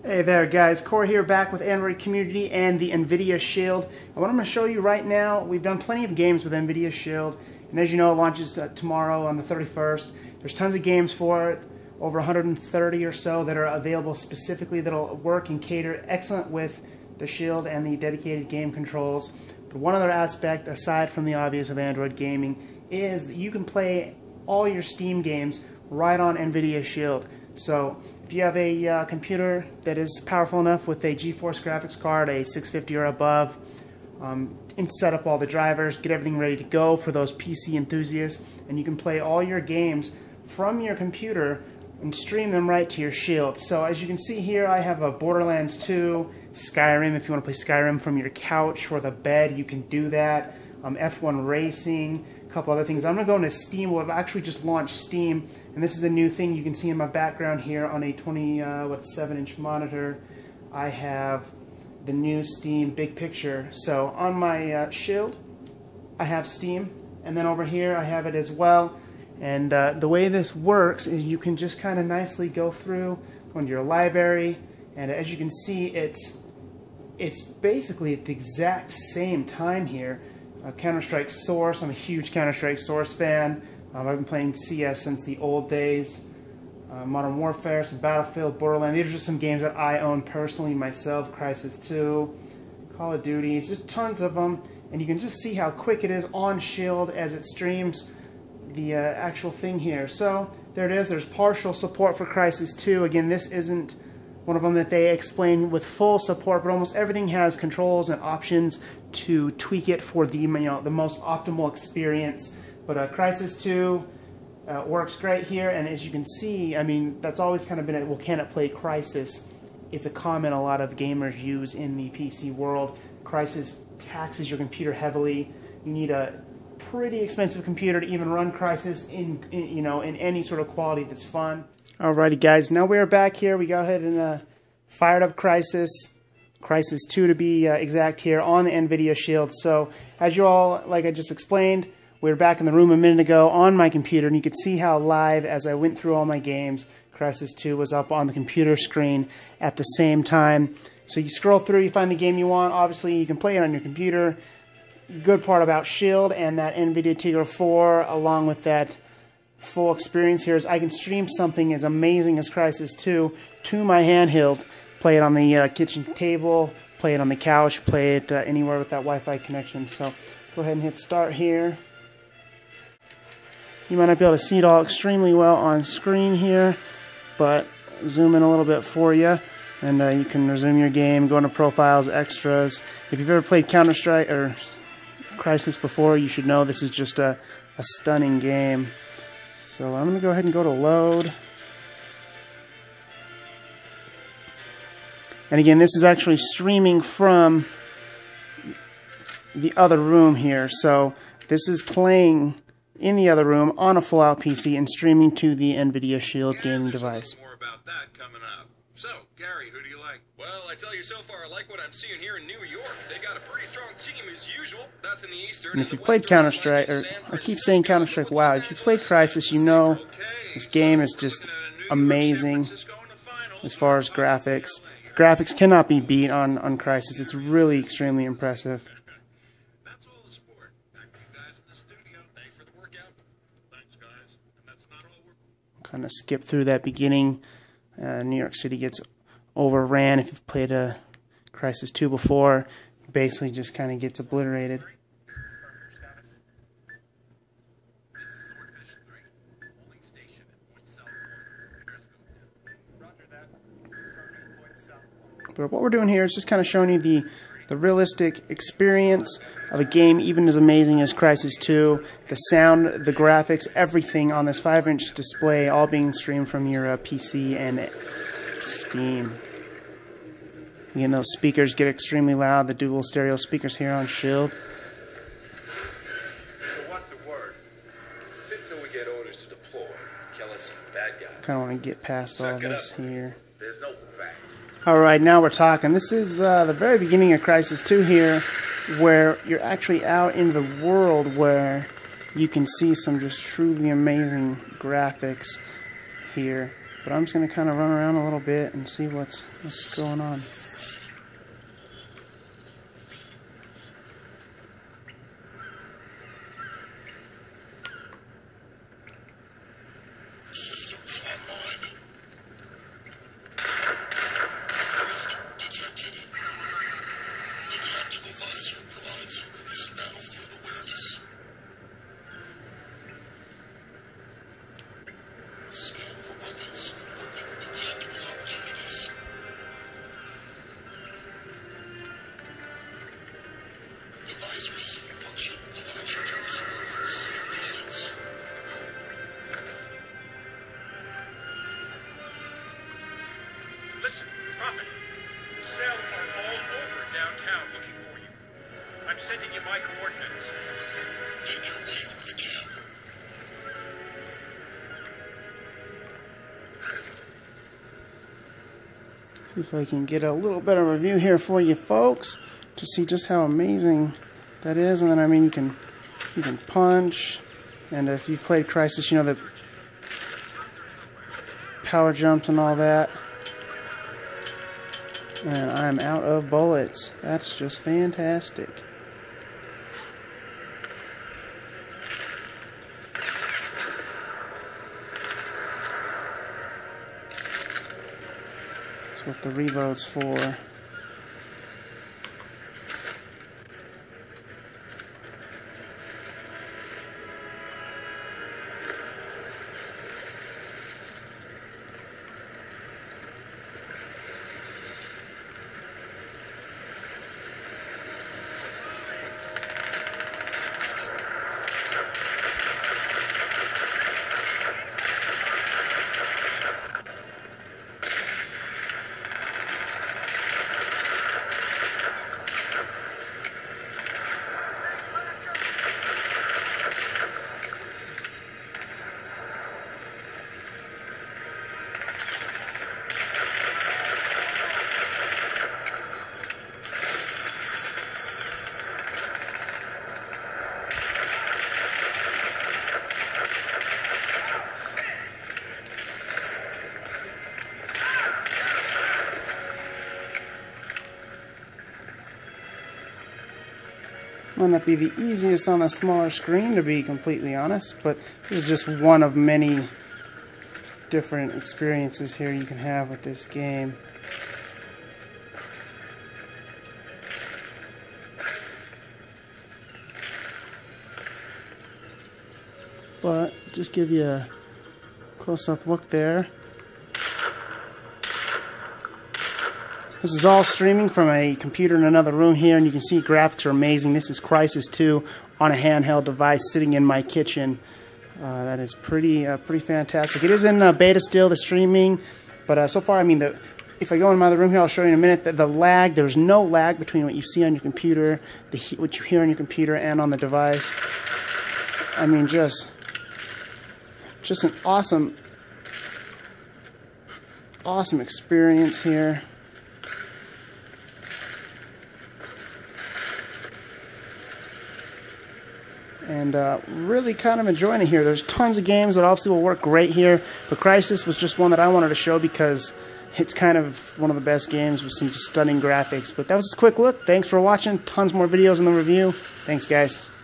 Hey there guys, Corey here back with Android Community and the NVIDIA Shield. And what I'm going to show you right now, we've done plenty of games with NVIDIA Shield, and as you know it launches tomorrow on the 31st. There's tons of games for it, over 130 or so that are available specifically that'll work and cater excellent with the Shield and the dedicated game controls. But one other aspect aside from the obvious of Android gaming is that you can play all your Steam games right on NVIDIA Shield. So if you have a computer that is powerful enough with a GeForce graphics card, a 650 or above, and set up all the drivers, get everything ready to go for those PC enthusiasts, and you can play all your games from your computer and stream them right to your Shield. So as you can see here, I have a Borderlands 2, Skyrim. If you want to play Skyrim from your couch or the bed, you can do that. F1 Racing, a couple other things. I'm going to go into Steam. We'll actually just launch Steam, and this is a new thing you can see in my background here on a 7-inch monitor. I have the new Steam Big Picture. So on my Shield, I have Steam, and then over here I have it as well. And the way this works is you can just kind of nicely go through, go into your library, and as you can see, it's basically at the exact same time here. Counter-Strike Source, I'm a huge Counter-Strike Source fan. I've been playing CS since the old days. Modern Warfare, some Battlefield, Borderlands. These are just some games that I own personally myself. Crysis 2, Call of Duty, it's just tons of them. And you can just see how quick it is on Shield as it streams the actual thing here. So there it is. There's partial support for Crysis 2. Again, this isn't one of them that they explain with full support, but almost everything has controls and options to tweak it for the the most optimal experience. But Crysis 2 works great here, and as you can see, I mean, that's always kind of been a, well, can it play Crysis? It's a comment a lot of gamers use in the PC world. Crysis taxes your computer heavily. You need a pretty expensive computer to even run Crysis in any sort of quality that's fun. Alrighty guys, now we're back here. We go ahead and fired up Crysis 2 to be exact here on the NVIDIA Shield. So as you all, like I just explained, we were back in the room a minute ago on my computer, and you could see how live, as I went through all my games, Crysis 2 was up on the computer screen at the same time. So you scroll through, you find the game you want. Obviously you can play it on your computer. Good part about Shield and that NVIDIA Tegra 4 along with that full experience here is I can stream something as amazing as Crysis 2 to my handheld, play it on the kitchen table, play it on the couch, play it anywhere with that Wi-Fi connection. So go ahead and hit start here. You might not be able to see it all extremely well on screen here, but zoom in a little bit for you, and you can resume your game, go into profiles, extras. If you've ever played Counter-Strike or Crysis before, you should know this is just a stunning game. So I'm going to go ahead and go to load. And again, this is actually streaming from the other room here. So this is playing in the other room on a full-out PC and streaming to the NVIDIA Shield gaming device. More about that coming up. So, Gary, who do you like? Well, I tell you so far, I like what I'm seeing here in New York. They got a pretty strong team as usual. That's in the Eastern. And if you've played Counter-Strike, or I keep saying Counter-Strike, wow, if you played Crysis, you know this game is just amazing as far as graphics. Graphics cannot be beat on Crysis. It's really extremely impressive. That's all the sport. Back to you guys in the studio. Thanks for the workout. Thanks, guys. And that's not all we're... Kind of skip through that beginning. New York City gets overran. If you've played Crysis 2 before, basically just kind of gets obliterated. But what we're doing here is just kind of showing you the realistic experience of a game even as amazing as Crysis 2. The sound, the graphics, everything on this 5-inch display all being streamed from your PC and Steam. Again, those speakers get extremely loud, the dual stereo speakers here on Shield. So what's the word? Sit till we get orders to deploy. Kill us some bad guys. Kind of want to get past all this here. There's no back. Alright, now we're talking. This is the very beginning of Crysis 2 here, where you're actually out in the world where you can see some just truly amazing graphics here. But I'm just going to kind of run around a little bit and see what's going on. Systems online. Threat detected. The tactical visor provides increased battlefield awareness. Scan for weapons, equipment, and tactical opportunities. The visor's function allows you to observe safe distance. Listen, Prophet. Cell are all over downtown looking for you. I'm sending you my coordinates. Make your way through the camp. See if I can get a little better review here for you folks to see just how amazing that is. And then, I mean, you can punch, and if you've played Crysis, you know the power jumps and all that. And I'm out of bullets. That's just fantastic. That's what the reload's for. Might not be the easiest on a smaller screen, to be completely honest, but this is just one of many different experiences here you can have with this game. But just give you a close-up look there. This is all streaming from a computer in another room here, and you can see graphics are amazing. This is Crysis 2 on a handheld device sitting in my kitchen. That is pretty fantastic. It is in beta still, the streaming, but so far, I mean, if I go in my other room here, I'll show you in a minute that the lag, there's no lag between what you see on your computer, what you hear on your computer, and on the device. I mean, just an awesome experience here. And really kind of enjoying it here. There's tons of games that obviously will work great here, but Crysis was just one that I wanted to show because it's kind of one of the best games with some stunning graphics. But that was just a quick look. Thanks for watching. Tons more videos in the review. Thanks, guys.